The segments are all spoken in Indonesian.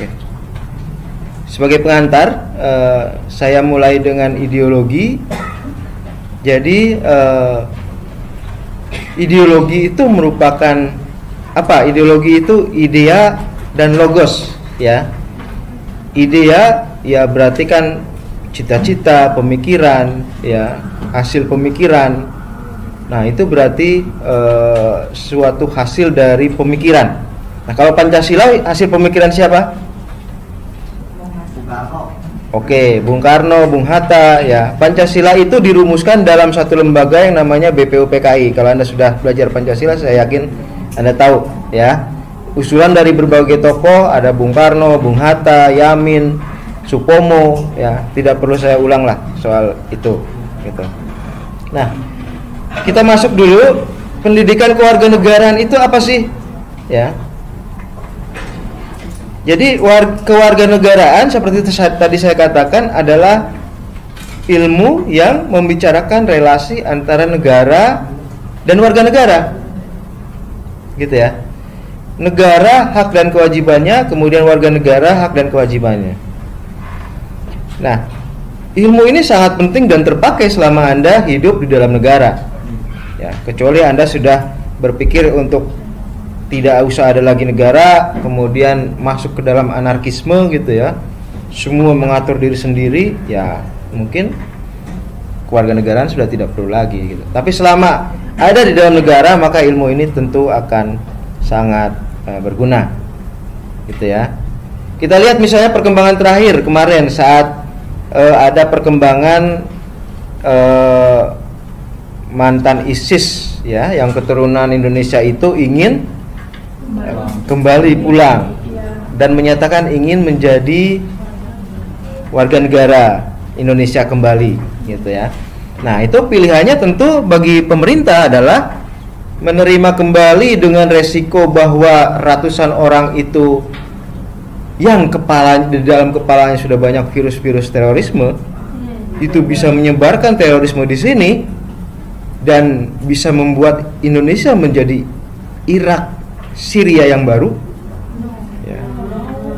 Oke. Sebagai pengantar, saya mulai dengan ideologi. Jadi ideologi itu merupakan apa? Ideologi itu idea dan logos, ya. Idea ya berarti kan cita-cita, pemikiran, ya, hasil pemikiran. Nah, itu berarti suatu hasil dari pemikiran. Nah, kalau Pancasila hasil pemikiran siapa? Oke, Bung Karno, Bung Hatta, ya. Pancasila itu dirumuskan dalam satu lembaga yang namanya BPUPKI. Kalau Anda sudah belajar Pancasila, saya yakin Anda tahu, ya. Usulan dari berbagai tokoh, ada Bung Karno, Bung Hatta, Yamin, Supomo, ya. Tidak perlu saya ulang lah soal itu, gitu. Nah, kita masuk dulu. Pendidikan kewarganegaraan itu apa sih? Ya. Jadi kewarganegaraan seperti tadi saya katakan adalah ilmu yang membicarakan relasi antara negara dan warga negara, gitu ya. Negara hak dan kewajibannya, kemudian warga negara hak dan kewajibannya. Nah, ilmu ini sangat penting dan terpakai selama Anda hidup di dalam negara, ya. Kecuali Anda sudah berpikir untuk tidak usah ada lagi negara, kemudian masuk ke dalam anarkisme gitu ya, semua mengatur diri sendiri, ya mungkin kewarganegaraan sudah tidak perlu lagi gitu. Tapi selama ada di dalam negara, maka ilmu ini tentu akan sangat berguna, gitu ya. Kita lihat misalnya perkembangan terakhir kemarin saat ada perkembangan mantan ISIS, ya, yang keturunan Indonesia itu ingin kembali pulang dan menyatakan ingin menjadi warga negara Indonesia kembali, gitu ya. Nah, itu pilihannya tentu bagi pemerintah adalah menerima kembali dengan resiko bahwa ratusan orang itu yang di dalam kepalanya sudah banyak virus-virus terorisme itu bisa menyebarkan terorisme di sini dan bisa membuat Indonesia menjadi Irak, Syria yang baru, ya.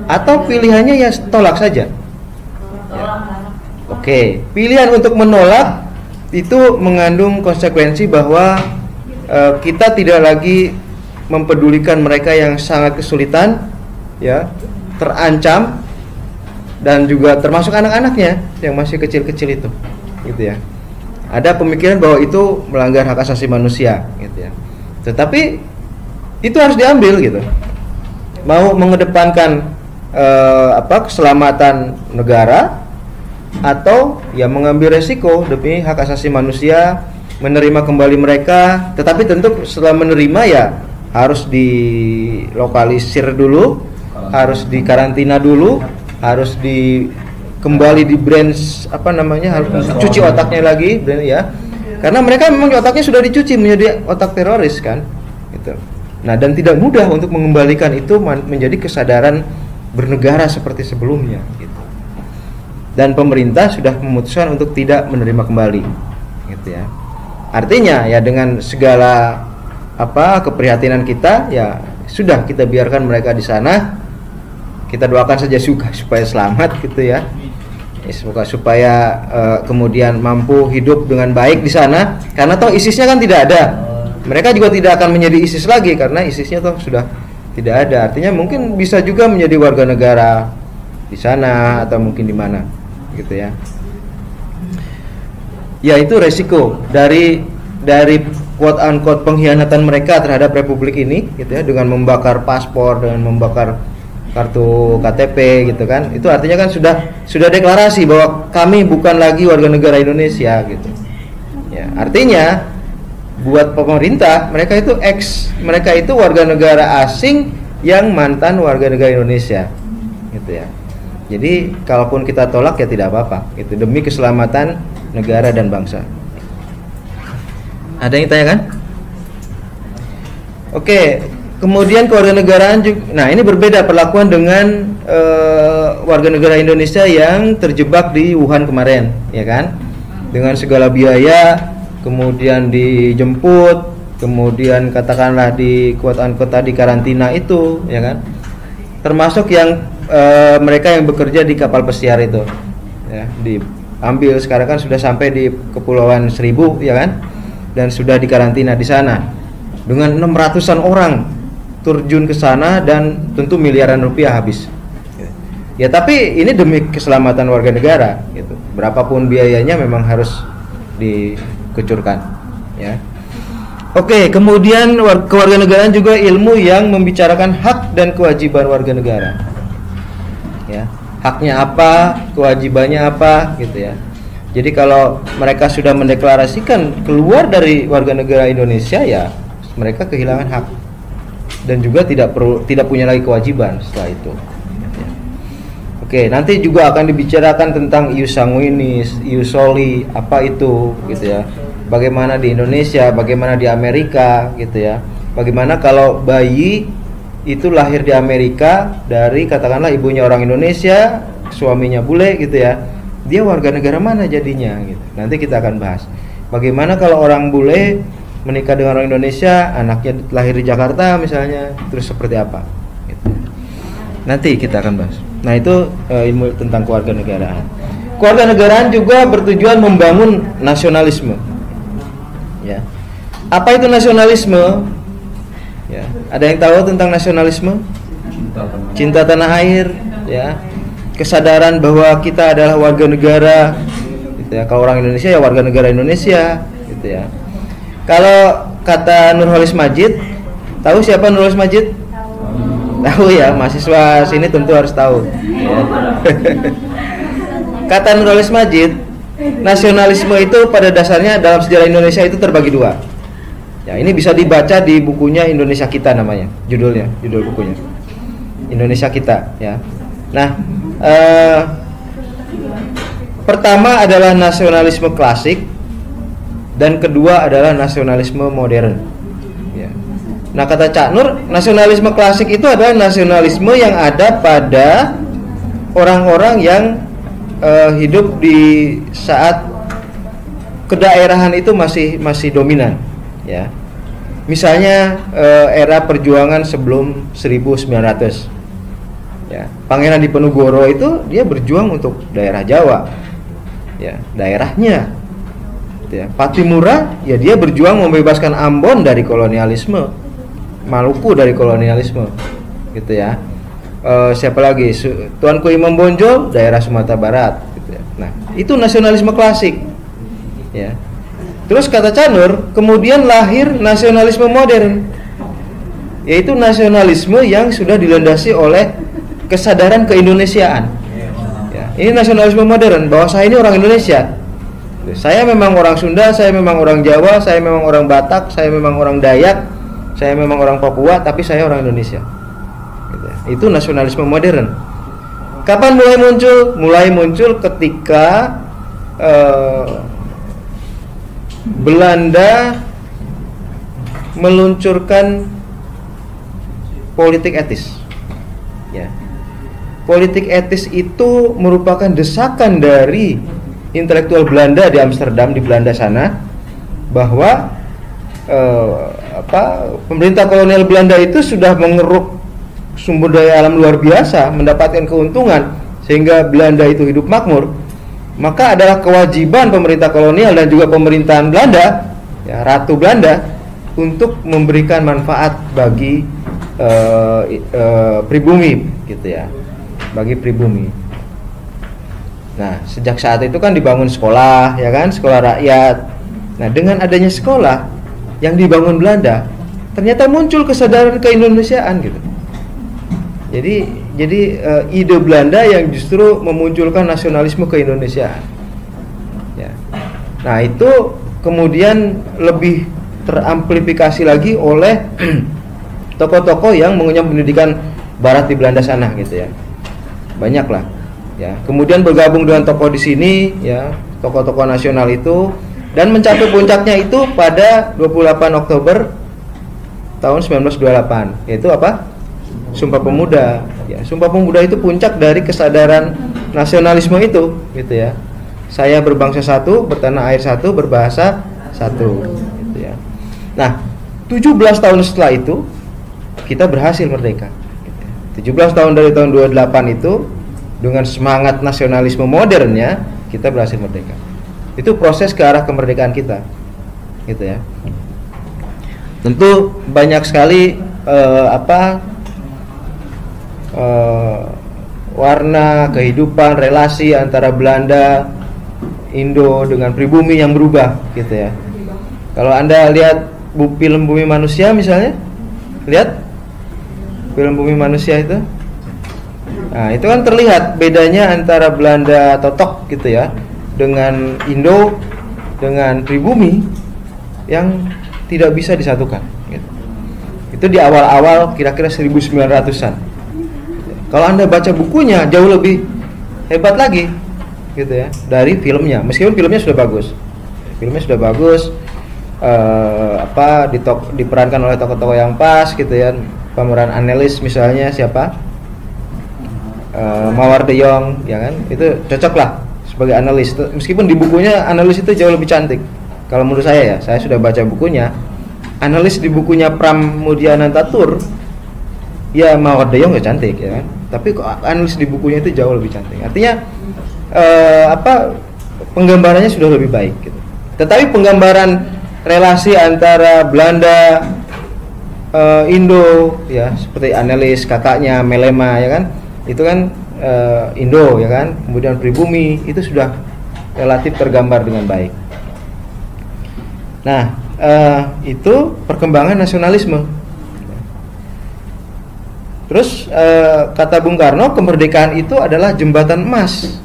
Atau pilihannya ya tolak saja, ya. Oke, pilihan untuk menolak itu mengandung konsekuensi bahwa kita tidak lagi mempedulikan mereka yang sangat kesulitan, ya, terancam, dan juga termasuk anak-anaknya yang masih kecil-kecil itu, gitu ya. Ada pemikiran bahwa itu melanggar hak asasi manusia, gitu ya. Tetapi itu harus diambil, gitu. Mau mengedepankan keselamatan negara atau ya mengambil resiko demi hak asasi manusia, menerima kembali mereka, tetapi tentu setelah menerima ya harus dilokalisir dulu, harus dikarantina dulu, harus kembali di harus cuci otaknya lagi, ya. Karena mereka memang otaknya sudah dicuci menjadi otak teroris kan, gitu. Nah, dan tidak mudah untuk mengembalikan itu menjadi kesadaran bernegara seperti sebelumnya, gitu. Dan pemerintah sudah memutuskan untuk tidak menerima kembali, gitu ya. Artinya ya dengan segala keprihatinan kita, ya sudah kita biarkan mereka di sana. Kita doakan saja supaya selamat, gitu ya. Semoga supaya kemudian mampu hidup dengan baik di sana, karena toh ISIS-nya kan tidak ada. Mereka juga tidak akan menjadi ISIS lagi karena ISIS-nya toh sudah tidak ada. Artinya mungkin bisa juga menjadi warga negara di sana atau mungkin di mana, gitu ya. Ya, itu resiko dari quote unquote pengkhianatan mereka terhadap republik ini, gitu ya, dengan membakar paspor, dengan membakar kartu KTP, gitu kan. Itu artinya kan sudah deklarasi bahwa kami bukan lagi warga negara Indonesia, gitu. Ya, artinya buat pemerintah mereka itu warga negara asing yang mantan warga negara Indonesia, gitu ya. Jadi kalaupun kita tolak ya tidak apa-apa, itu demi keselamatan negara dan bangsa. Ada yang tanyakan? Oke, kemudian kewarganegaraan juga. Nah, ini berbeda perlakuan dengan warga negara Indonesia yang terjebak di Wuhan kemarin, ya kan? Dengan segala biaya, kemudian dijemput, kemudian katakanlah di quote unquote tadi karantina itu, ya kan? Termasuk yang mereka yang bekerja di kapal pesiar itu, ya, diambil. Sekarang kan sudah sampai di Kepulauan Seribu, ya kan, dan sudah dikarantina di sana dengan 600-an orang terjun ke sana, dan tentu miliaran rupiah habis. Ya, tapi ini demi keselamatan warga negara, gitu. Berapapun biayanya memang harus dikucurkan, ya. Oke, kemudian kewarganegaraan juga ilmu yang membicarakan hak dan kewajiban warga negara. Ya, haknya apa, kewajibannya apa, gitu ya. Jadi kalau mereka sudah mendeklarasikan keluar dari warga negara Indonesia, ya mereka kehilangan hak dan juga tidak punya lagi kewajiban setelah itu. Oke, nanti juga akan dibicarakan tentang ius sanguinis, ius soli, apa itu, gitu ya. Bagaimana di Indonesia, bagaimana di Amerika, gitu ya. Bagaimana kalau bayi itu lahir di Amerika dari katakanlah ibunya orang Indonesia, suaminya bule, gitu ya. Dia warga negara mana jadinya, gitu. Nanti kita akan bahas. Bagaimana kalau orang bule menikah dengan orang Indonesia, anaknya lahir di Jakarta misalnya, terus seperti apa? Gitu. Nanti kita akan bahas. Nah, itu ilmu tentang kewarganegaraan. Kewarganegaraan juga bertujuan membangun nasionalisme. Ya. Apa itu nasionalisme? Ya. Ada yang tahu tentang nasionalisme? Cinta tanah air, ya. Kesadaran bahwa kita adalah warga negara, gitu ya. Kalau orang Indonesia ya warga negara Indonesia, gitu ya. Kalau kata Nurholis Majid, tahu siapa Nurholis Majid? Tahu ya, mahasiswa sini tentu harus tahu, ya. Kata Nurholis Majid, nasionalisme itu pada dasarnya dalam sejarah Indonesia itu terbagi dua. Ya, ini bisa dibaca di bukunya Indonesia Kita namanya, judul bukunya Indonesia Kita, ya. Nah, pertama adalah nasionalisme klasik dan kedua adalah nasionalisme modern. Nah, kata Cak Nur, nasionalisme klasik itu adalah nasionalisme yang ada pada orang-orang yang hidup di saat kedaerahan itu masih dominan, ya. Misalnya era perjuangan sebelum 1900. Ya, Pangeran Diponegoro itu dia berjuang untuk daerah Jawa, ya, daerahnya. Ya, Patimura, ya dia berjuang membebaskan Ambon dari kolonialisme, Maluku dari kolonialisme, gitu ya. Siapa lagi? Tuanku Imam Bonjol, daerah Sumatera Barat, gitu ya. Nah, itu nasionalisme klasik, ya. Terus kata Canur, kemudian lahir nasionalisme modern, yaitu nasionalisme yang sudah dilandasi oleh kesadaran keindonesiaan. Ya, ini nasionalisme modern, bahwa saya ini orang Indonesia. Saya memang orang Sunda, saya memang orang Jawa, saya memang orang Batak, saya memang orang Dayak, saya memang orang Papua, tapi saya orang Indonesia. Gitu ya. Itu nasionalisme modern. Kapan mulai muncul? Mulai muncul ketika Belanda meluncurkan politik etis. Ya. Politik etis itu merupakan desakan dari intelektual Belanda di Amsterdam, di Belanda sana, bahwa pemerintah kolonial Belanda itu sudah mengeruk sumber daya alam luar biasa, mendapatkan keuntungan sehingga Belanda itu hidup makmur. Maka adalah kewajiban pemerintah kolonial dan juga pemerintahan Belanda, ya, Ratu Belanda, untuk memberikan manfaat bagi pribumi, gitu ya, bagi pribumi. Nah, sejak saat itu kan dibangun sekolah, ya kan, sekolah rakyat. Nah, dengan adanya sekolah yang dibangun Belanda, ternyata muncul kesadaran keindonesiaan, gitu. Jadi ide Belanda yang justru memunculkan nasionalisme keindonesiaan. Ya. Nah, itu kemudian lebih teramplifikasi lagi oleh tokoh-tokoh yang mengenyam pendidikan Barat di Belanda sana, gitu ya. Banyak lah. Ya, kemudian bergabung dengan tokoh di sini, ya, tokoh-tokoh nasional itu, dan mencapai puncaknya itu pada 28 Oktober tahun 1928, yaitu apa? Sumpah Pemuda. Ya, Sumpah Pemuda itu puncak dari kesadaran nasionalisme itu, gitu ya. Saya berbangsa satu, bertanah air satu, berbahasa satu, gitu ya. Nah, 17 tahun setelah itu kita berhasil merdeka, gitu ya. 17 tahun dari tahun 28 itu dengan semangat nasionalisme modernnya kita berhasil merdeka. Itu proses ke arah kemerdekaan kita, gitu ya. Tentu banyak sekali warna kehidupan relasi antara Belanda, Indo dengan pribumi yang berubah, gitu ya. Kalau Anda lihat film Bumi Manusia misalnya, lihat film Bumi Manusia itu, nah itu kan terlihat bedanya antara Belanda totok gitu ya dengan Indo dengan pribumi yang tidak bisa disatukan gitu. Itu di awal-awal kira-kira 1900-an. Kalau Anda baca bukunya jauh lebih hebat lagi gitu ya dari filmnya, meskipun filmnya sudah bagus. Filmnya sudah bagus, diperankan oleh tokoh-tokoh yang pas gitu ya. Pemeran Annelies misalnya siapa? Mawar de Jong, ya kan? Itu cocok lah sebagai Annelies. Meskipun di bukunya Annelies itu jauh lebih cantik. Kalau menurut saya ya, saya sudah baca bukunya. Annelies di bukunya Pramudianantatur, ya Mawar de Jong ya cantik ya kan? Tapi kok Annelies di bukunya itu jauh lebih cantik. Artinya penggambarannya sudah lebih baik gitu. Tetapi penggambaran relasi antara Belanda, Indo ya, seperti Annelies kakaknya Melema ya kan, itu kan Indo ya kan, kemudian pribumi itu sudah relatif tergambar dengan baik. Nah itu perkembangan nasionalisme. Terus kata Bung Karno, kemerdekaan itu adalah jembatan emas.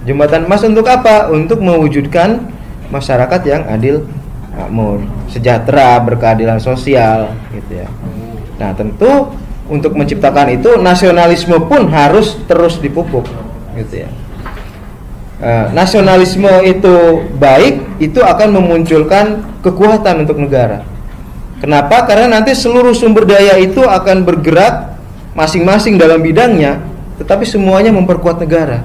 Jembatan emas untuk apa? Untuk mewujudkan masyarakat yang adil, makmur, sejahtera, berkeadilan sosial gitu ya. Nah, tentu untuk menciptakan itu nasionalisme pun harus terus dipupuk gitu ya. Nasionalisme itu baik, itu akan memunculkan kekuatan untuk negara. Kenapa? Karena nanti seluruh sumber daya itu akan bergerak masing-masing dalam bidangnya, tetapi semuanya memperkuat negara.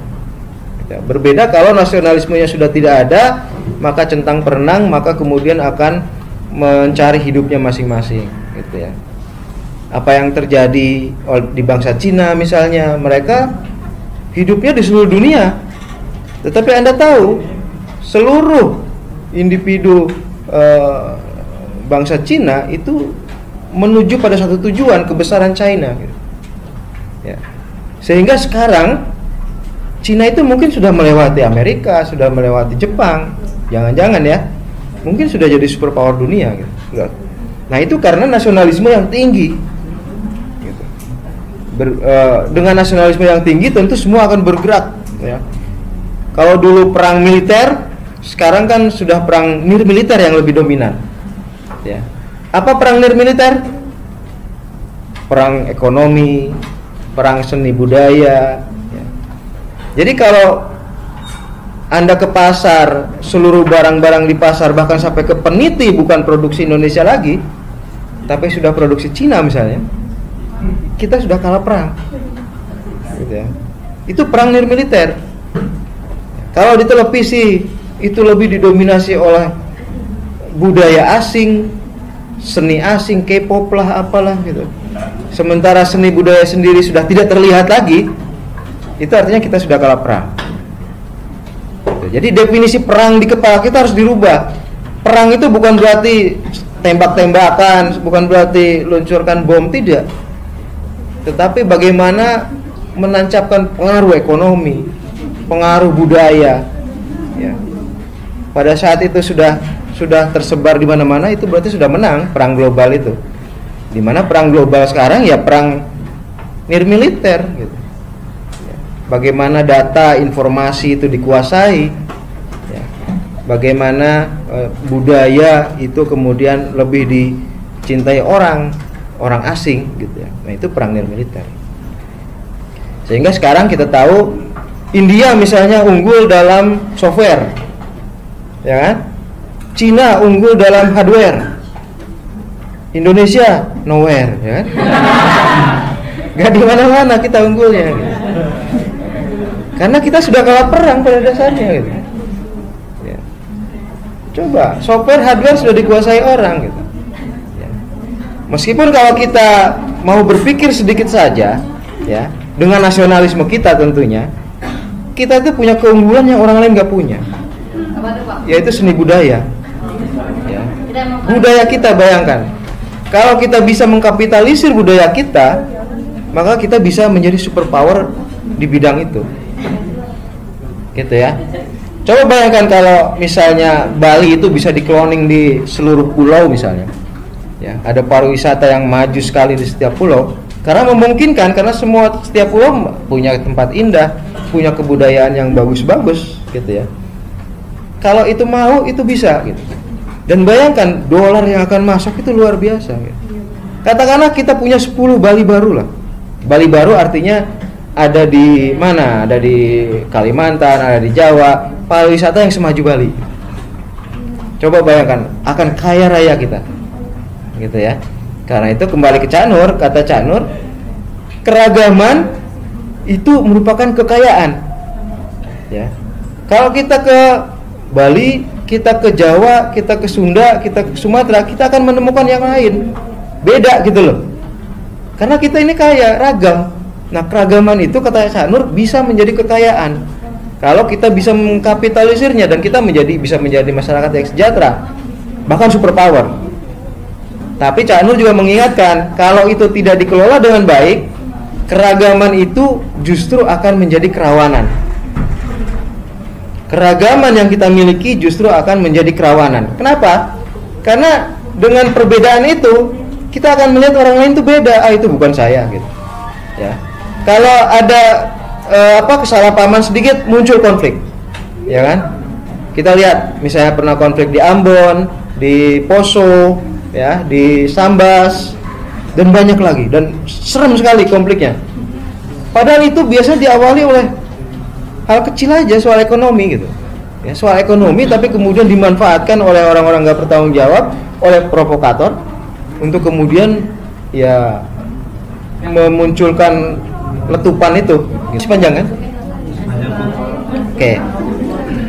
Berbeda kalau nasionalismenya sudah tidak ada, maka centang perenang, maka kemudian akan mencari hidupnya masing-masing gitu ya. Apa yang terjadi di bangsa Cina misalnya, mereka hidupnya di seluruh dunia. Tetapi Anda tahu, seluruh individu bangsa Cina itu menuju pada satu tujuan, kebesaran China gitu. Ya. Sehingga sekarang Cina itu mungkin sudah melewati Amerika, sudah melewati Jepang, jangan-jangan ya, mungkin sudah jadi superpower dunia gitu. Nah itu karena nasionalisme yang tinggi gitu. Dengan nasionalisme yang tinggi tentu semua akan bergerak ya. Kalau dulu perang militer, sekarang kan sudah perang nirmiliter yang lebih dominan ya. Apa perang nirmiliter? Perang ekonomi, perang seni budaya. Jadi kalau Anda ke pasar, seluruh barang-barang di pasar bahkan sampai ke peniti bukan produksi Indonesia lagi, tapi sudah produksi Cina misalnya, kita sudah kalah perang gitu ya. Itu perang nirmiliter. Kalau di televisi itu lebih didominasi oleh budaya asing, seni asing, K-pop lah apalah gitu. Sementara seni budaya sendiri sudah tidak terlihat lagi, itu artinya kita sudah kalah perang. Jadi definisi perang di kepala kita harus dirubah. Perang itu bukan berarti tembak-tembakan, bukan berarti luncurkan bom, tidak. Tetapi bagaimana menancapkan pengaruh ekonomi, pengaruh budaya ya. Pada saat itu sudah tersebar di mana-mana, itu berarti sudah menang perang global itu. Di mana perang global sekarang ya perang nirmiliter gitu. Bagaimana data informasi itu dikuasai ya. Bagaimana budaya itu kemudian lebih dicintai orang asing gitu ya. Nah itu perang nirmiliter. Sehingga sekarang kita tahu India misalnya unggul dalam software ya kan, Cina unggul dalam hardware, Indonesia nowhere ya kan? Gak di mana-mana kita unggulnya gitu. Karena kita sudah kalah perang pada dasarnya gitu. Ya. Coba software hardware sudah dikuasai orang gitu. Ya. Meskipun kalau kita mau berpikir sedikit saja, ya, dengan nasionalisme kita tentunya, kita itu punya keunggulan yang orang lain nggak punya, yaitu seni budaya. Ya. Budaya kita, bayangkan, kalau kita bisa mengkapitalisir budaya kita, maka kita bisa menjadi superpower di bidang itu, gitu ya. Coba bayangkan kalau misalnya Bali itu bisa dikloning di seluruh pulau misalnya, ya, ada pariwisata yang maju sekali di setiap pulau, karena memungkinkan, karena setiap pulau punya tempat indah, punya kebudayaan yang bagus-bagus, gitu ya. Kalau itu mau, itu bisa, gitu. Dan bayangkan dolar yang akan masuk itu luar biasa, gitu. Katakanlah kita punya 10 Bali baru lah. Bali baru artinya ada di mana? Ada di Kalimantan, ada di Jawa, pariwisata yang semaju Bali. Coba bayangkan, akan kaya raya kita, gitu ya. Karena itu kembali ke Cak Nur, kata Cak Nur, keragaman itu merupakan kekayaan. Ya. Kalau kita ke Bali, kita ke Jawa, kita ke Sunda, kita ke Sumatera, kita akan menemukan yang lain, beda gitu loh. Karena kita ini kaya, ragam. Nah, keragaman itu, kata Cak Nur, bisa menjadi kekayaan kalau kita bisa mengkapitalisirnya dan kita bisa menjadi masyarakat yang sejahtera, bahkan superpower. Tapi Cak Nur juga mengingatkan, kalau itu tidak dikelola dengan baik, keragaman itu justru akan menjadi kerawanan. Keragaman yang kita miliki justru akan menjadi kerawanan. Kenapa? Karena dengan perbedaan itu, kita akan melihat orang lain itu beda. Itu bukan saya, gitu. Ya. Kalau ada kesalahpahaman sedikit, muncul konflik, ya kan? Kita lihat, misalnya pernah konflik di Ambon, di Poso, ya, di Sambas, dan banyak lagi, dan serem sekali konfliknya. Padahal itu biasa diawali oleh hal kecil aja, soal ekonomi, gitu. Ya, soal ekonomi, tapi kemudian dimanfaatkan oleh orang-orang nggak bertanggung jawab, oleh provokator, untuk kemudian ya memunculkan letupan itu. Masih panjang kan? Oke.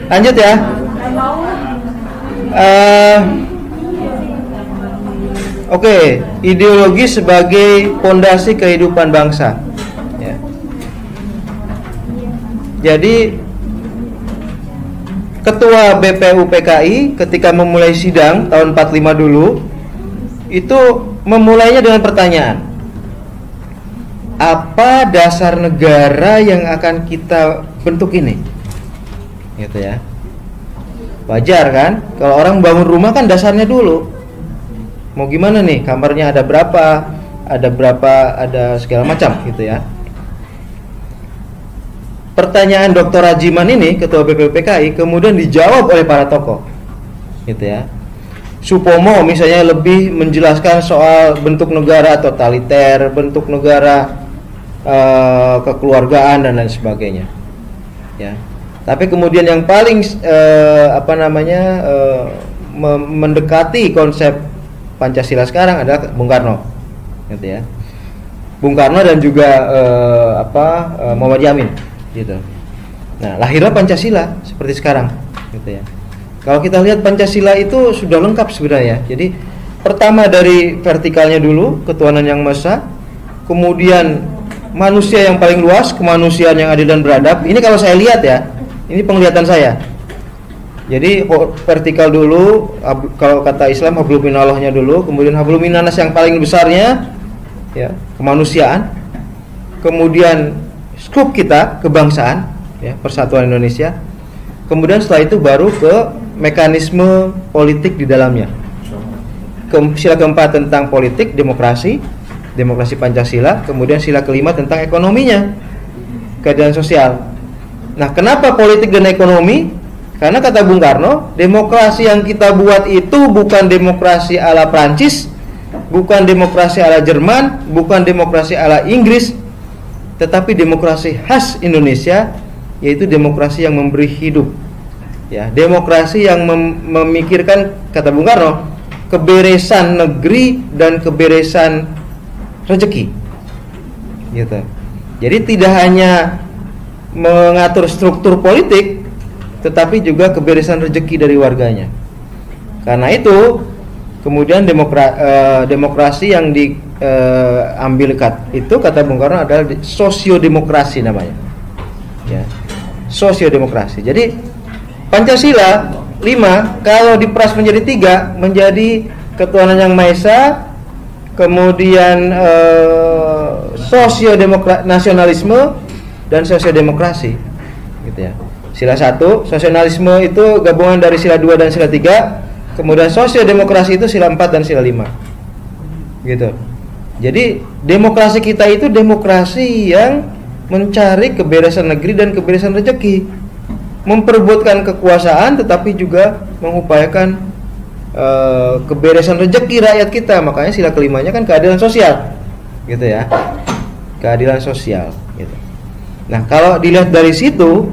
Lanjut ya. Oke, ideologi sebagai pondasi kehidupan bangsa. Ya. Jadi Ketua BPUPKI ketika memulai sidang tahun 45 dulu, itu memulainya dengan pertanyaan, apa dasar negara yang akan kita bentuk ini? Gitu ya. Wajar kan? Kalau orang bangun rumah kan dasarnya dulu. Mau gimana nih? Kamarnya ada berapa? Ada segala macam, gitu ya. Pertanyaan Dr. Rajiman ini, Ketua BPUPKI, kemudian dijawab oleh para tokoh, gitu ya. Supomo misalnya lebih menjelaskan soal bentuk negara totaliter, bentuk negara kekeluargaan dan lain sebagainya, ya. Tapi kemudian yang paling mendekati konsep Pancasila sekarang adalah Bung Karno, gitu ya. Bung Karno dan juga Muhammad Yamin, gitu. Nah, lahirlah Pancasila seperti sekarang, gitu ya. Kalau kita lihat Pancasila itu sudah lengkap sebenarnya. Jadi pertama dari vertikalnya dulu, ketuhanan yang maha esa, kemudian manusia yang paling luas, kemanusiaan yang adil dan beradab. Ini kalau saya lihat ya, ini penglihatan saya. Jadi vertikal dulu, kalau kata Islam hablum minallahnya dulu, kemudian hablum minannas yang paling besarnya, ya, kemanusiaan. Kemudian skup kita kebangsaan, ya, persatuan Indonesia. Kemudian setelah itu baru ke mekanisme politik di dalamnya. Sila keempat tentang politik, demokrasi Pancasila. Kemudian sila kelima tentang ekonominya, keadilan sosial. Nah, kenapa politik dan ekonomi? Karena kata Bung Karno, demokrasi yang kita buat itu bukan demokrasi ala Prancis, bukan demokrasi ala Jerman, bukan demokrasi ala Inggris, tetapi demokrasi khas Indonesia, yaitu demokrasi yang memberi hidup. Ya, demokrasi yang memikirkan, kata Bung Karno, keberesan negeri dan keberesan rezeki, gitu. Jadi tidak hanya mengatur struktur politik, tetapi juga keberesan rezeki dari warganya. Karena itu Kemudian demokrasi yang diambil itu kata Bung Karno adalah sosiodemokrasi namanya. Ya. Sosiodemokrasi. Jadi Pancasila 5 kalau diperas menjadi 3 menjadi ketuhanan yang Maha Esa, kemudian nasionalisme dan sosiodemokrasi gitu ya. Sila 1, nasionalisme itu gabungan dari sila 2 dan sila 3. Kemudian sosiodemokrasi itu sila 4 dan sila 5. Gitu. Jadi demokrasi kita itu demokrasi yang mencari keberesan negeri dan keberesan rezeki. Memperebutkan kekuasaan tetapi juga mengupayakan keberesan rezeki rakyat kita. Makanya sila kelimanya kan keadilan sosial. Gitu ya. Keadilan sosial gitu. Nah, kalau dilihat dari situ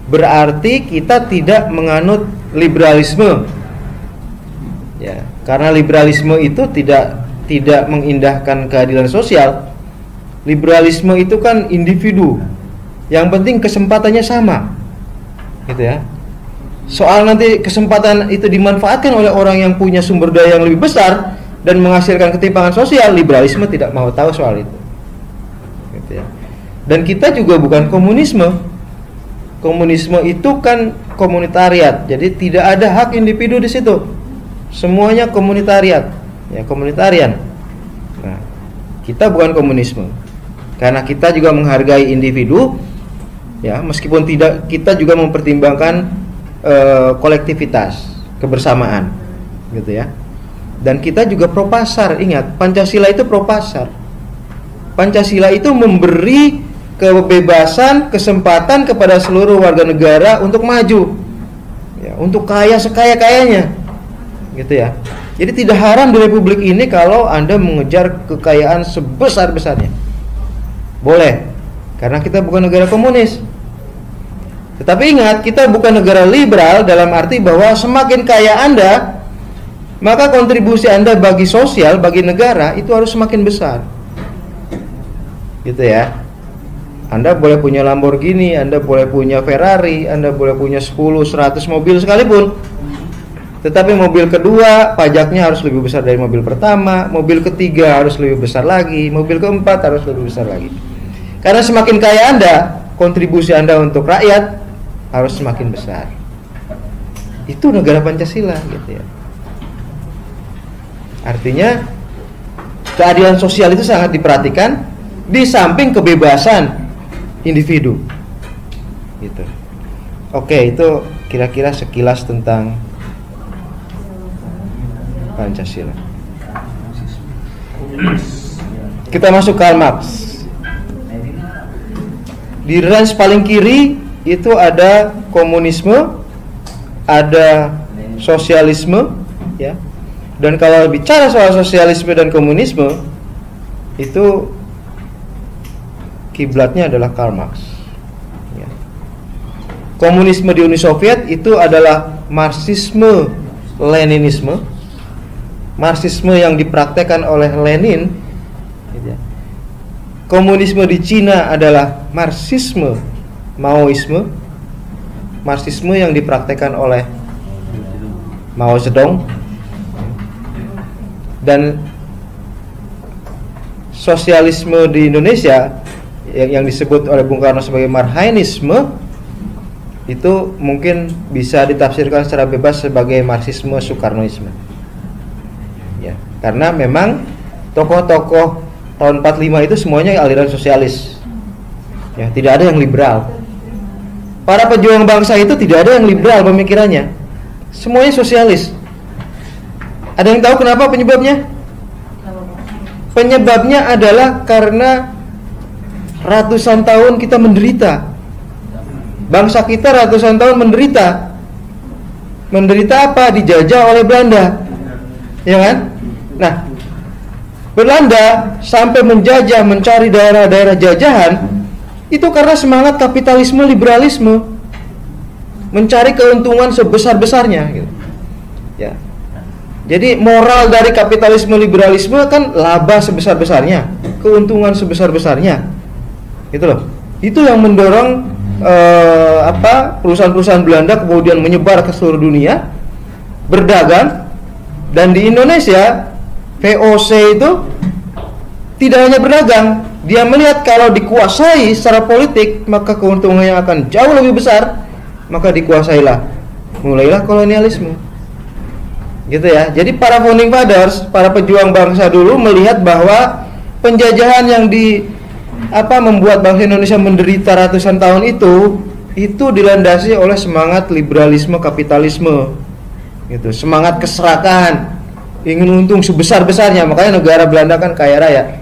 berarti kita tidak menganut liberalisme. Ya, karena liberalisme itu tidak mengindahkan keadilan sosial. Liberalisme itu kan individu. Yang penting kesempatannya sama. Gitu ya. Soal nanti kesempatan itu dimanfaatkan oleh orang yang punya sumber daya yang lebih besar dan menghasilkan ketimpangan sosial, liberalisme tidak mau tahu soal itu. Gitu ya. Dan kita juga bukan komunisme. Komunisme itu kan komunitariat. Jadi tidak ada hak individu di situ. Semuanya komunitariat, ya, komunitarian. Nah, kita bukan komunisme. Karena kita juga menghargai individu, ya, meskipun tidak, kita juga mempertimbangkan kolektivitas, kebersamaan, gitu ya. Dan kita juga pro pasar. Ingat, Pancasila itu pro pasar. Pancasila itu memberi kebebasan, kesempatan kepada seluruh warga negara untuk maju, ya, untuk kaya sekaya-kayanya, gitu ya. Jadi tidak haram di Republik ini kalau Anda mengejar kekayaan sebesar-besarnya. Boleh, karena kita bukan negara komunis. Tetapi ingat, kita bukan negara liberal dalam arti bahwa semakin kaya Anda, maka kontribusi Anda bagi sosial, bagi negara itu harus semakin besar. Gitu ya. Anda boleh punya Lamborghini, Anda boleh punya Ferrari, Anda boleh punya 10, 100 mobil sekalipun. Tetapi mobil kedua pajaknya harus lebih besar dari mobil pertama, mobil ketiga harus lebih besar lagi, mobil keempat harus lebih besar lagi. Karena semakin kaya Anda, kontribusi Anda untuk rakyat harus semakin besar. Itu negara Pancasila gitu ya. Artinya keadilan sosial itu sangat diperhatikan di samping kebebasan individu gitu. Oke, itu kira-kira sekilas tentang Pancasila. Kita masuk ke Karl Marx. Di range paling kiri itu ada komunisme, ada sosialisme, ya. Dan kalau bicara soal sosialisme dan komunisme, itu kiblatnya adalah Karl Marx. Ya. Komunisme di Uni Soviet itu adalah Marxisme, Leninisme. Marxisme yang dipraktekkan oleh Lenin. Ya. Komunisme di Cina adalah Marxisme, Maoisme. Marxisme yang dipraktekkan oleh Mao Zedong. Dan sosialisme di Indonesia yang disebut oleh Bung Karno sebagai Marhainisme itu mungkin bisa ditafsirkan secara bebas sebagai Marxisme Soekarnoisme. Ya, karena memang tokoh-tokoh tahun 45 itu semuanya aliran sosialis. Ya, tidak ada yang liberal. Para pejuang bangsa itu tidak ada yang liberal pemikirannya. Semuanya sosialis. Ada yang tahu kenapa penyebabnya? Penyebabnya adalah karena ratusan tahun kita menderita. Bangsa kita ratusan tahun menderita. Menderita apa? Dijajah oleh Belanda. Ya kan? Nah, Belanda sampai menjajah, mencari daerah-daerah jajahan itu karena semangat kapitalisme liberalisme, mencari keuntungan sebesar-besarnya gitu. Ya. Jadi moral dari kapitalisme liberalisme kan laba sebesar-besarnya, keuntungan sebesar-besarnya. Gitu loh. Itu yang mendorong perusahaan-perusahaan Belanda kemudian menyebar ke seluruh dunia, berdagang, Dan di Indonesia VOC itu tidak hanya berdagang, dia melihat kalau dikuasai secara politik maka keuntungannya akan jauh lebih besar, maka dikuasailah, mulailah kolonialisme. Gitu ya. Jadi para founding fathers, para pejuang bangsa dulu melihat bahwa penjajahan yang membuat bangsa Indonesia menderita ratusan tahun itu dilandasi oleh semangat liberalisme kapitalisme. Gitu, semangat keserakahan, ingin untung sebesar-besarnya. Makanya negara Belanda kan kaya raya.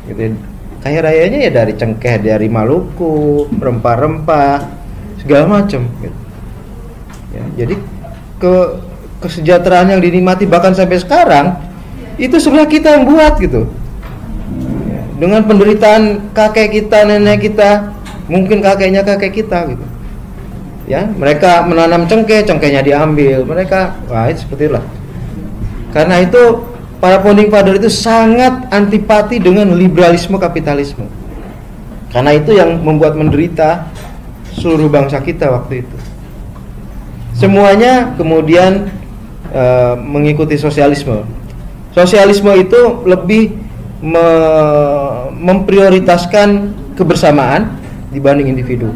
Gitu. Kaya rayanya ya dari cengkeh, dari Maluku, rempah-rempah, segala macam. Gitu. Ya, jadi kesejahteraan yang dinikmati bahkan sampai sekarang itu sebenarnya kita yang buat gitu. Dengan penderitaan kakek kita, nenek kita, mungkin kakeknya kakek kita gitu. Ya, mereka menanam cengkeh, cengkehnya diambil. Mereka, seperti itulah. Karena itu para founding father itu sangat antipati dengan liberalisme kapitalisme. Karena itu yang membuat menderita seluruh bangsa kita waktu itu. Semuanya kemudian mengikuti sosialisme. Sosialisme itu lebih memprioritaskan kebersamaan dibanding individu.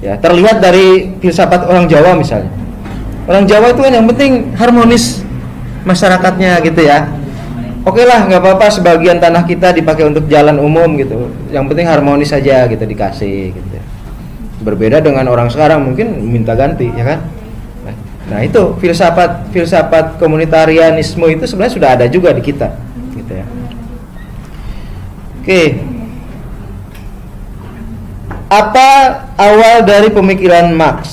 Ya, terlihat dari filsafat orang Jawa misalnya. Orang Jawa itu kan yang penting harmonis masyarakatnya gitu ya. Oke lah, nggak apa-apa sebagian tanah kita dipakai untuk jalan umum gitu. Yang penting harmonis saja gitu dikasih gitu. Berbeda dengan orang sekarang mungkin minta ganti ya kan. Nah itu filsafat komunitarianisme itu sebenarnya sudah ada juga di kita gitu ya. Oke. Apa awal dari pemikiran Marx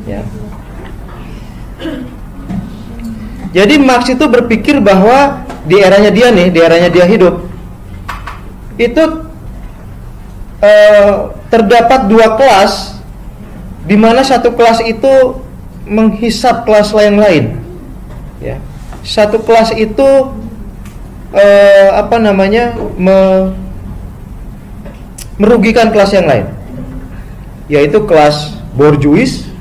ya. Jadi Marx itu berpikir bahwa di eranya dia hidup itu terdapat dua kelas, di mana satu kelas itu menghisap kelas lain ya. Satu kelas itu merugikan kelas yang lain, yaitu kelas bourgeois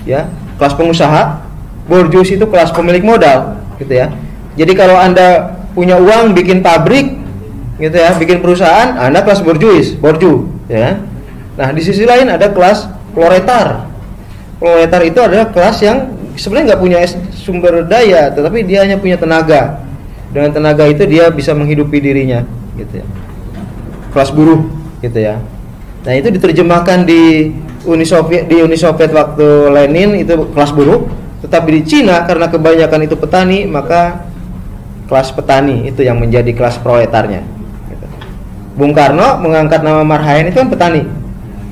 ya, kelas pengusaha. Bourgeois itu kelas pemilik modal gitu ya. Jadi kalau Anda punya uang bikin pabrik gitu ya, bikin perusahaan, Anda kelas bourgeois ya. Nah, di sisi lain ada kelas proletar. Proletar itu adalah kelas yang sebenarnya nggak punya sumber daya, tetapi dia hanya punya tenaga. Dengan tenaga itu dia bisa menghidupi dirinya gitu ya. Kelas buruh gitu ya. Nah, itu diterjemahkan di Uni Soviet waktu Lenin itu kelas buruh, tetapi di Cina karena kebanyakan itu petani, maka kelas petani itu yang menjadi kelas proletarnya gitu. Bung Karno mengangkat nama Marhaen itu kan petani.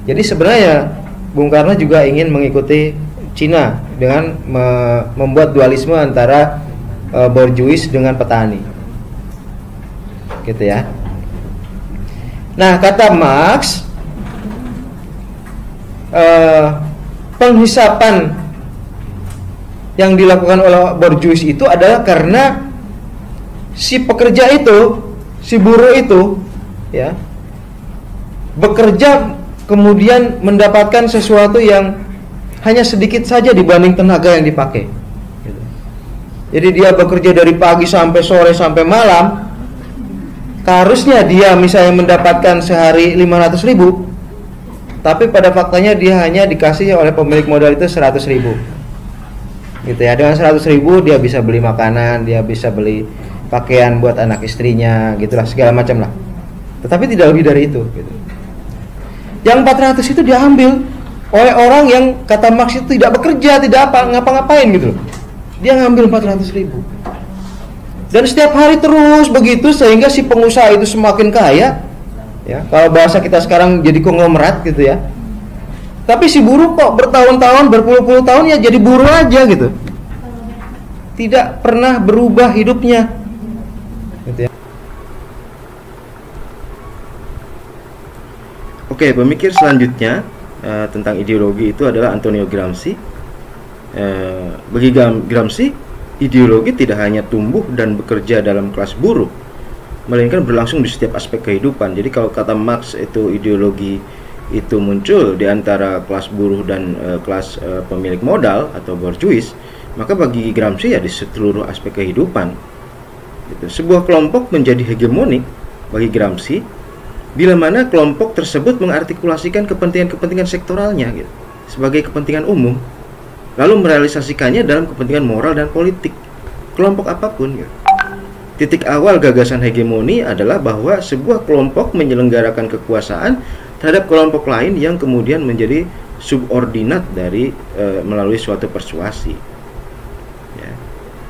Jadi sebenarnya Bung Karno juga ingin mengikuti Cina dengan membuat dualisme antara bourgeois dengan petani gitu ya. Nah, kata Marx, penghisapan yang dilakukan oleh bourgeois itu adalah karena si pekerja itu, si buruh itu ya, bekerja kemudian mendapatkan sesuatu yang hanya sedikit saja dibanding tenaga yang dipakai gitu. Jadi dia bekerja dari pagi sampai sore sampai malam, harusnya dia misalnya mendapatkan sehari 500.000, tapi pada faktanya dia hanya dikasih oleh pemilik modal itu 100.000 gitu ya. Dengan 100.000 dia bisa beli makanan, dia bisa beli pakaian buat anak istrinya gitulah, segala macam lah. Tetapi tidak lebih dari itu gitu. Yang 400 itu diambil oleh orang yang kata Marx itu tidak bekerja, tidak ngapa-ngapain gitu loh. Dia ngambil 400.000. Dan setiap hari terus begitu sehingga si pengusaha itu semakin kaya ya. Kalau bahasa kita sekarang jadi konglomerat gitu ya. Tapi si buruh kok bertahun-tahun, berpuluh-puluh tahun ya jadi buruh aja gitu. Tidak pernah berubah hidupnya gitu ya. Oke, pemikir selanjutnya tentang ideologi itu adalah Antonio Gramsci. Bagi Gramsci, ideologi tidak hanya tumbuh dan bekerja dalam kelas buruh, melainkan berlangsung di setiap aspek kehidupan. Jadi kalau kata Marx itu ideologi itu muncul di antara kelas buruh dan kelas pemilik modal atau bourgeois, Maka bagi Gramsci ya di seluruh aspek kehidupan gitu. Sebuah kelompok menjadi hegemonik bagi Gramsci bila mana kelompok tersebut mengartikulasikan kepentingan-kepentingan sektoralnya gitu, sebagai kepentingan umum, lalu merealisasikannya dalam kepentingan moral dan politik kelompok apapun gitu. Titik awal gagasan hegemoni adalah bahwa sebuah kelompok menyelenggarakan kekuasaan terhadap kelompok lain yang kemudian menjadi subordinat dari melalui suatu persuasi. Ya.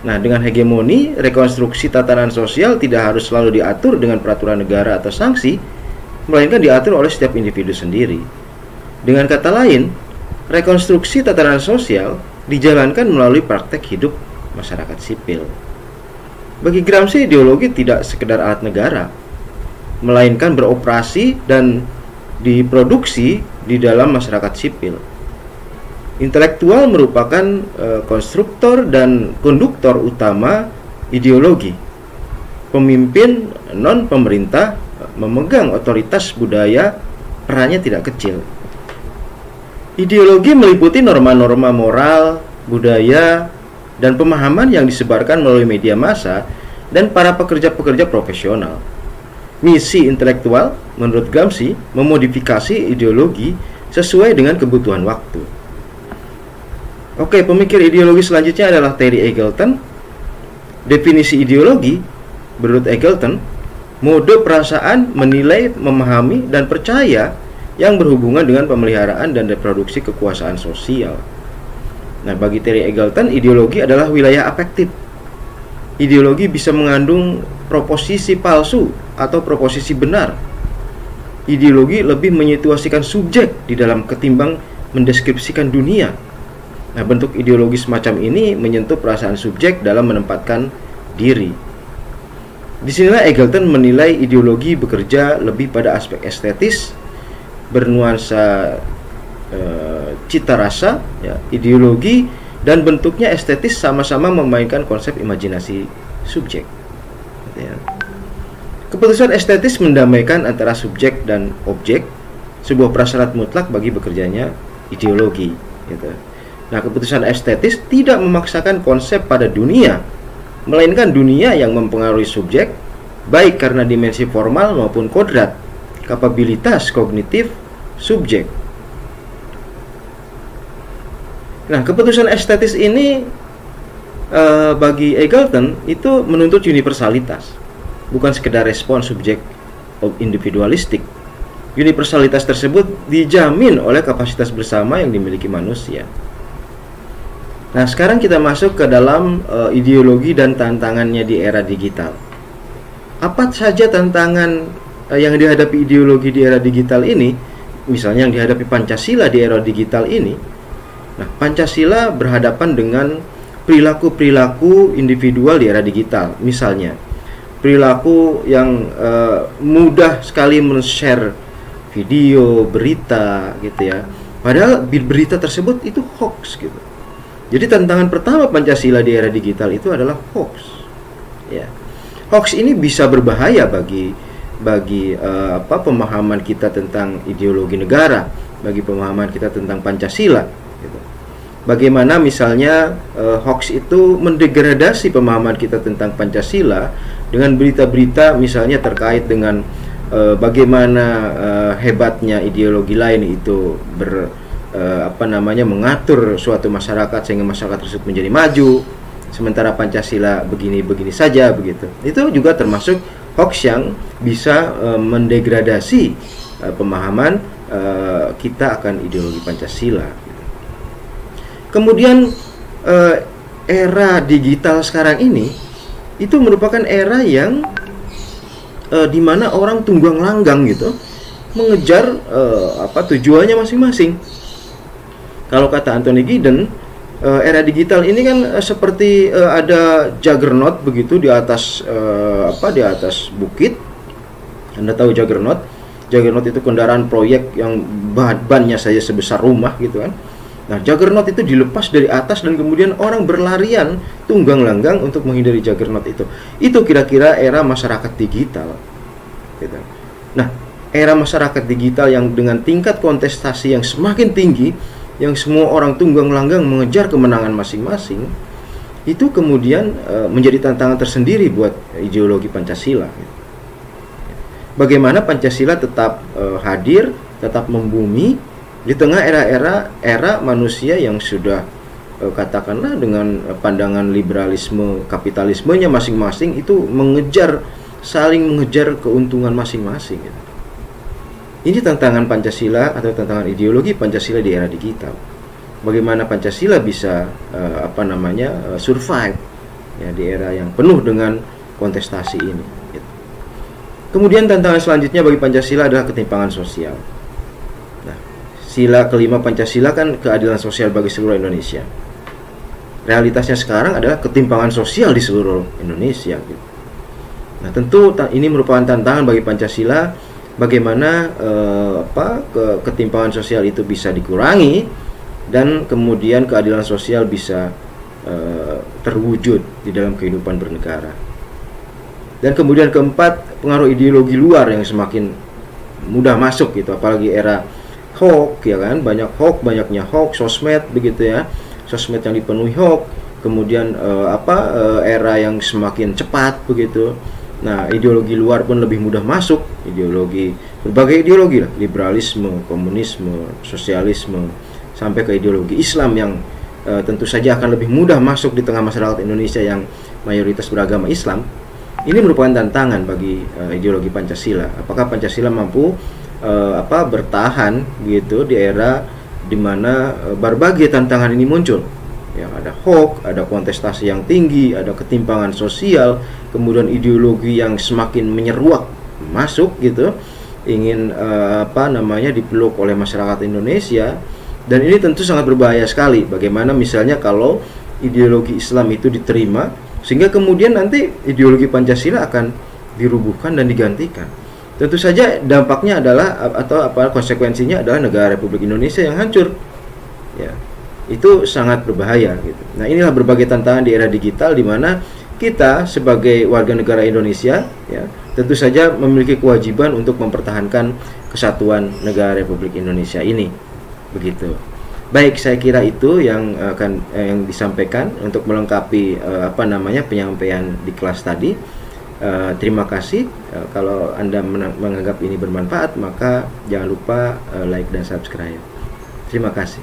Nah, dengan hegemoni, rekonstruksi tatanan sosial tidak harus selalu diatur dengan peraturan negara atau sanksi, melainkan diatur oleh setiap individu sendiri. Dengan kata lain, rekonstruksi tatanan sosial dijalankan melalui praktek hidup masyarakat sipil. Bagi Gramsci, ideologi tidak sekedar alat negara, melainkan beroperasi dan diproduksi di dalam masyarakat sipil. Intelektual merupakan konstruktor dan konduktor utama ideologi. Pemimpin non-pemerintah memegang otoritas budaya, perannya tidak kecil. Ideologi meliputi norma-norma moral, budaya, dan pemahaman yang disebarkan melalui media massa dan para pekerja-pekerja profesional. Misi intelektual, menurut Gramsci, memodifikasi ideologi sesuai dengan kebutuhan waktu. Oke, pemikir ideologi selanjutnya adalah Terry Eagleton. Definisi ideologi, menurut Eagleton, mode perasaan, menilai, memahami, dan percaya yang berhubungan dengan pemeliharaan dan reproduksi kekuasaan sosial. Nah, bagi Terry Eagleton, ideologi adalah wilayah afektif. Ideologi bisa mengandung proposisi palsu atau proposisi benar. Ideologi lebih menyituasikan subjek di dalam ketimbang mendeskripsikan dunia. Nah, bentuk ideologi semacam ini menyentuh perasaan subjek dalam menempatkan diri. Disinilah Eagleton menilai ideologi bekerja lebih pada aspek estetis, bernuansa cita rasa, ya, ideologi dan bentuknya estetis sama-sama memainkan konsep imajinasi subjek. Ya. Keputusan estetis mendamaikan antara subjek dan objek, sebuah prasyarat mutlak bagi bekerjanya ideologi. Gitu. Nah, keputusan estetis tidak memaksakan konsep pada dunia, melainkan dunia yang mempengaruhi subjek, baik karena dimensi formal maupun kodrat, kapabilitas kognitif subjek. Nah, keputusan estetis ini bagi Eagleton itu menuntut universalitas, bukan sekedar respon subjek individualistik. Universalitas tersebut dijamin oleh kapasitas bersama yang dimiliki manusia. Nah, sekarang kita masuk ke dalam ideologi dan tantangannya di era digital. Apa saja tantangan yang dihadapi ideologi di era digital ini? Misalnya yang dihadapi Pancasila di era digital ini. Nah, Pancasila berhadapan dengan perilaku-perilaku individual di era digital. Misalnya, perilaku yang mudah sekali men-share video, berita gitu ya. Padahal berita tersebut itu hoax gitu. Jadi tantangan pertama Pancasila di era digital itu adalah hoax. Ya. Hoax ini bisa berbahaya bagi pemahaman kita tentang ideologi negara, bagi pemahaman kita tentang Pancasila. Gitu. Bagaimana misalnya hoax itu mendegradasi pemahaman kita tentang Pancasila dengan berita-berita misalnya terkait dengan bagaimana hebatnya ideologi lain itu mengatur suatu masyarakat sehingga masyarakat tersebut menjadi maju, sementara Pancasila begini-begini saja begitu. Itu juga termasuk hoax yang bisa mendegradasi pemahaman kita akan ideologi Pancasila. Kemudian era digital sekarang ini itu merupakan era yang di mana orang tunggang langgang gitu mengejar tujuannya masing-masing. Kalau kata Anthony Giddens, era digital ini kan seperti ada juggernaut begitu di atas bukit. Anda tahu juggernaut? Juggernaut itu kendaraan proyek yang bannya saja sebesar rumah gitu kan. Nah, juggernaut itu dilepas dari atas dan kemudian orang berlarian tunggang langgang untuk menghindari juggernaut itu. Itu kira-kira era masyarakat digital. Gitu. Nah, era masyarakat digital yang dengan tingkat kontestasi yang semakin tinggi, yang semua orang tunggang langgang mengejar kemenangan masing-masing, itu kemudian menjadi tantangan tersendiri buat ideologi Pancasila. Bagaimana Pancasila tetap hadir, tetap membumi di tengah era manusia yang sudah katakanlah dengan pandangan liberalisme, kapitalismenya masing-masing itu saling mengejar keuntungan masing-masing. Gitu. Ini tantangan Pancasila atau tantangan ideologi Pancasila di era digital. Bagaimana Pancasila bisa survive ya di era yang penuh dengan kontestasi ini. Gitu. Kemudian tantangan selanjutnya bagi Pancasila adalah ketimpangan sosial. Nah, sila kelima Pancasila kan keadilan sosial bagi seluruh Indonesia. Realitasnya sekarang adalah ketimpangan sosial di seluruh Indonesia. Gitu. Nah, tentu ini merupakan tantangan bagi Pancasila. Bagaimana ketimpangan sosial itu bisa dikurangi dan kemudian keadilan sosial bisa terwujud di dalam kehidupan bernegara. Dan kemudian keempat, pengaruh ideologi luar yang semakin mudah masuk gitu, apalagi era hoax ya kan, banyaknya hoax, sosmed begitu ya, sosmed yang dipenuhi hoax, kemudian era yang semakin cepat begitu. Nah, ideologi luar pun lebih mudah masuk, berbagai ideologi lah, liberalisme, komunisme, sosialisme, sampai ke ideologi Islam yang tentu saja akan lebih mudah masuk di tengah masyarakat Indonesia yang mayoritas beragama Islam. Ini merupakan tantangan bagi ideologi Pancasila. Apakah Pancasila mampu bertahan gitu di era di mana berbagai tantangan ini muncul? Ya, ada hoax, ada kontestasi yang tinggi, ada ketimpangan sosial, kemudian ideologi yang semakin menyeruak masuk gitu, ingin dipeluk oleh masyarakat Indonesia. Dan ini tentu sangat berbahaya sekali. Bagaimana misalnya kalau ideologi Islam itu diterima, sehingga kemudian nanti ideologi Pancasila akan dirubuhkan dan digantikan. Tentu saja dampaknya adalah konsekuensinya adalah negara Republik Indonesia yang hancur. Ya, itu sangat berbahaya gitu. Nah, inilah berbagai tantangan di era digital di mana kita sebagai warga negara Indonesia ya tentu saja memiliki kewajiban untuk mempertahankan kesatuan negara Republik Indonesia ini. Begitu. Baik, saya kira itu yang yang disampaikan untuk melengkapi penyampaian di kelas tadi. Terima kasih. Kalau Anda menganggap ini bermanfaat, maka jangan lupa like dan subscribe. Terima kasih.